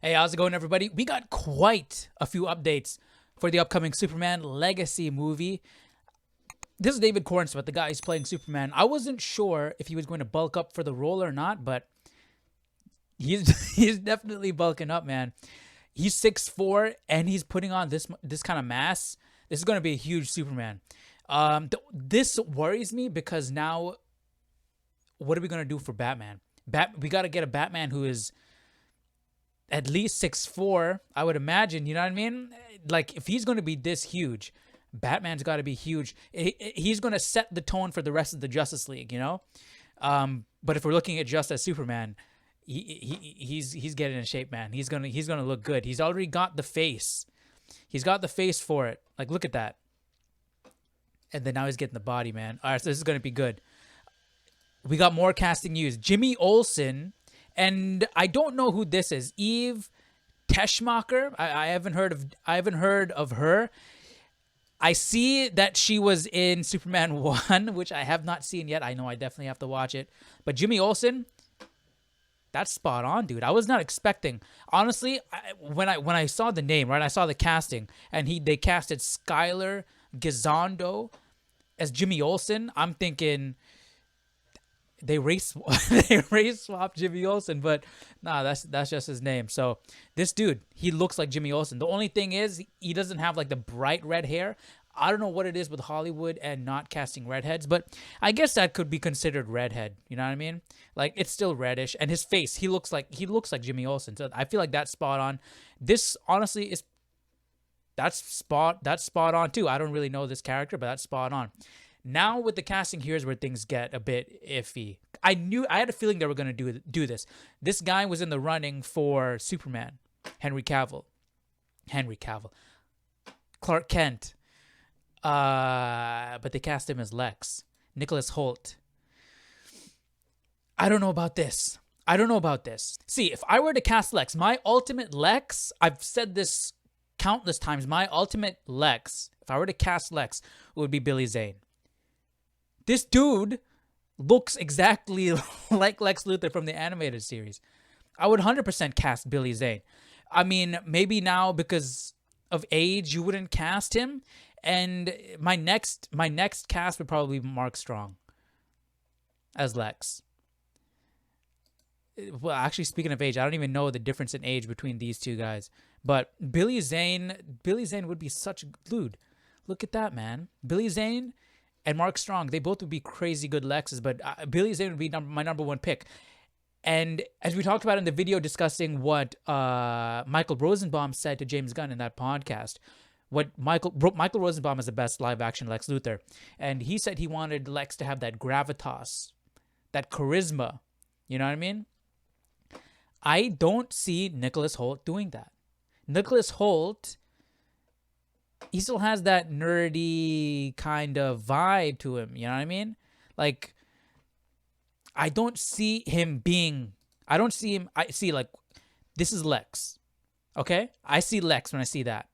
Hey, how's it going, everybody? We got quite a few updates for the upcoming Superman Legacy movie. This is David Corenswet, the guy who's playing Superman. I wasn't sure if he was going to bulk up for the role or not, but he's definitely bulking up, man. He's 6'4", and he's putting on this kind of mass. This is going to be a huge Superman. This worries me because now, what are we going to do for Batman? We got to get a Batman who is at least 6'4", I would imagine. You know what I mean? Like, if he's going to be this huge, Batman's got to be huge. He's going to set the tone for the rest of the Justice League, you know? But if we're looking at just as Superman, he's getting in shape, man. He's gonna look good. He's already got the face. He's got the face for it. Like, look at that. And then now he's getting the body, man. All right, so this is gonna be good. We got more casting news. Jimmy Olsen, and I don't know who this is. Eve Teschmacher. I haven't heard of her. I see that she was in Superman 1, which I have not seen yet. I know I definitely have to watch it. But Jimmy Olsen, that's spot on, dude. I was not expecting. Honestly, when I saw the name, right, I saw the casting, and they casted Skylar Gisondo as Jimmy Olsen. I'm thinking they race swapped Jimmy Olsen, but nah, that's just his name. So this dude, he looks like Jimmy Olsen. The only thing is he doesn't have like the bright red hair. I don't know what it is with Hollywood and not casting redheads, but I guess that could be considered redhead. You know what I mean? Like, it's still reddish, and his face, he looks like Jimmy Olsen. So I feel like that's spot on. This honestly is that's spot on too. I don't really know this character, but that's spot on. Now with the casting, here's where things get a bit iffy. I had a feeling they were gonna do this. This guy was in the running for Superman, Henry Cavill, Clark Kent. But they cast him as Lex. Nicholas Hoult. I don't know about this. See, if I were to cast Lex, my ultimate Lex, I've said this countless times, my ultimate Lex, if I were to cast Lex, would be Billy Zane. This dude looks exactly like Lex Luthor from the animated series. I would 100% cast Billy Zane. I mean, maybe now because of age, you wouldn't cast him. And my next cast would probably be Mark Strong as Lex. Well, actually, speaking of age, I don't even know the difference in age between these two guys. But Billy Zane would be such a dude. Look at that, man. Billy Zane and Mark Strong, they both would be crazy good Lexes, but Billy Zane would be my number one pick. And as we talked about in the video discussing what Michael Rosenbaum said to James Gunn in that podcast, what Michael Rosenbaum is the best live-action Lex Luthor, and he said he wanted Lex to have that gravitas, that charisma. You know what I mean? I don't see Nicholas Hoult doing that. Nicholas Hoult, he still has that nerdy kind of vibe to him. You know what I mean? Like, I don't see him. I see, like, this is Lex. Okay? I see Lex when I see that.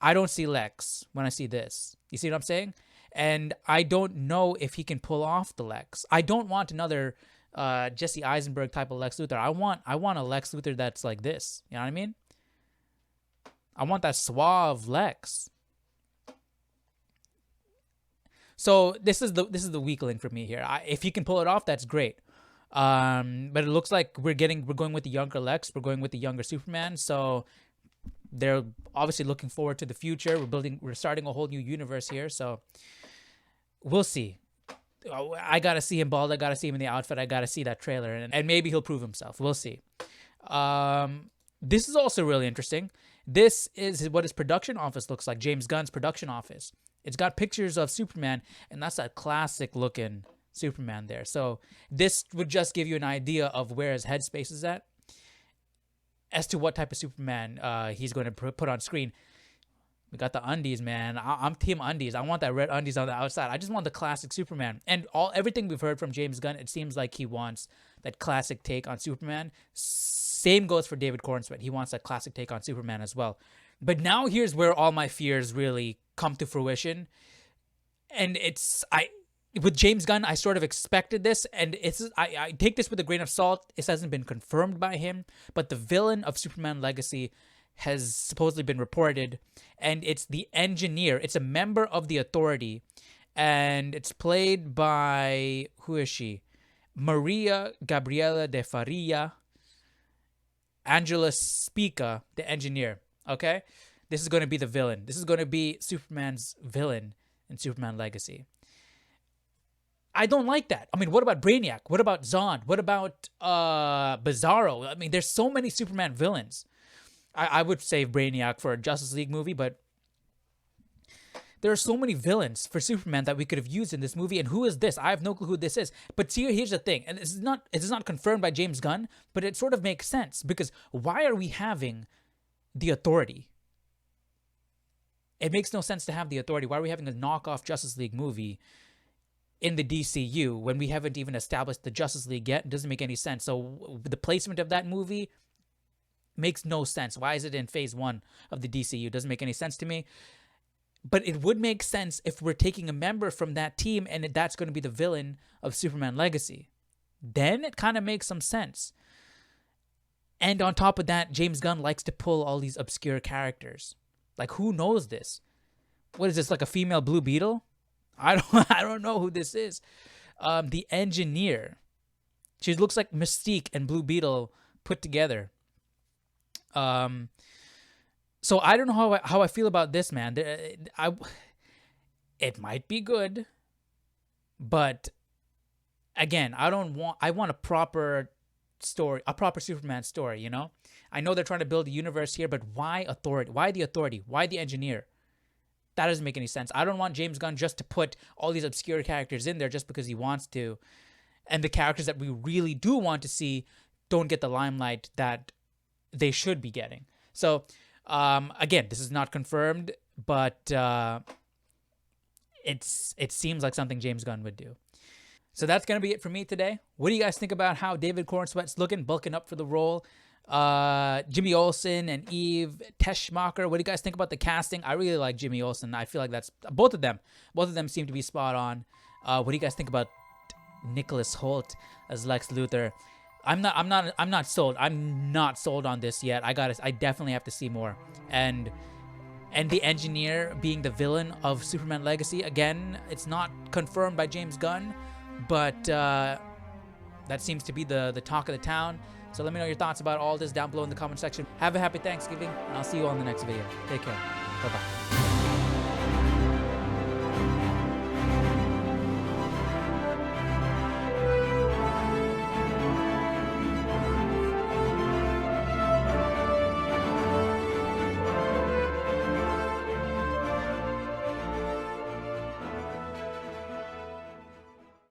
I don't see Lex when I see this. You see what I'm saying? And I don't know if he can pull off the Lex. I don't want another Jesse Eisenberg type of Lex Luthor. I want a Lex Luthor that's like this. You know what I mean? I want that suave Lex. So this is the weak link for me here. If he can pull it off, that's great. But it looks like we're going with the younger Lex. We're going with the younger Superman. So they're obviously looking forward to the future. We're starting a whole new universe here. So we'll see. I got to see him bald. I got to see him in the outfit. I got to see that trailer. And maybe he'll prove himself. We'll see. This is also really interesting. This is what his production office looks like. James Gunn's production office. It's got pictures of Superman. And that's that classic looking Superman there. So this would just give you an idea of where his headspace is at, as to what type of Superman he's going to put on screen. We got the undies, man. I'm team undies. I want that red undies on the outside. I just want the classic Superman. And everything we've heard from James Gunn, it seems like he wants that classic take on Superman. Same goes for David Corenswet. He wants that classic take on Superman as well. But now here's where all my fears really come to fruition. And with James Gunn, I sort of expected this, and I take this with a grain of salt. This hasn't been confirmed by him, but the villain of Superman Legacy has supposedly been reported, and it's the engineer. It's a member of the Authority, and it's played by, who is she? Maria Gabriela de Faria, Angela Spica, the engineer. Okay, this is going to be the villain. This is going to be Superman's villain in Superman Legacy. I don't like that. I mean, what about Brainiac? What about Zod? What about Bizarro? I mean, there's so many Superman villains. I would save Brainiac for a Justice League movie, but there are so many villains for Superman that we could have used in this movie. And who is this? I have no clue who this is. But here's the thing, and this is not confirmed by James Gunn, but it sort of makes sense, because why are we having the Authority? It makes no sense to have the Authority. Why are we having a knockoff Justice League movie in the DCU when we haven't even established the Justice League yet? It doesn't make any sense. So the placement of that movie makes no sense. Why is it in phase 1 of the DCU? Doesn't make any sense to me. But it would make sense if we're taking a member from that team and that's going to be the villain of Superman Legacy. Then it kind of makes some sense. And on top of that, James Gunn likes to pull all these obscure characters. Like, who knows this? What is this, like a female Blue Beetle? I don't know who this is. The engineer. She looks like Mystique and Blue Beetle put together. So I don't know how I feel about this, man. It might be good, but again, I want a proper story, a proper Superman story, you know? I know they're trying to build a universe here, but why Authority? Why the Authority? Why the engineer? That doesn't make any sense. I don't want James Gunn just to put all these obscure characters in there just because he wants to. And the characters that we really do want to see don't get the limelight that they should be getting. So, again, this is not confirmed, but it seems like something James Gunn would do. So that's going to be it for me today. What do you guys think about how David Corenswet's looking, bulking up for the role? Jimmy Olsen and Eve Teschmacher. What do you guys think about the casting? I really like Jimmy Olsen. I feel like that's both of them. Both of them seem to be spot on. What do you guys think about Nicholas Hoult as Lex Luthor? I'm not sold. I'm not sold on this yet. I definitely have to see more. And the engineer being the villain of Superman Legacy, again, it's not confirmed by James Gunn, but that seems to be the talk of the town. So let me know your thoughts about all this down below in the comment section. Have a happy Thanksgiving, and I'll see you on the next video. Take care. Bye-bye.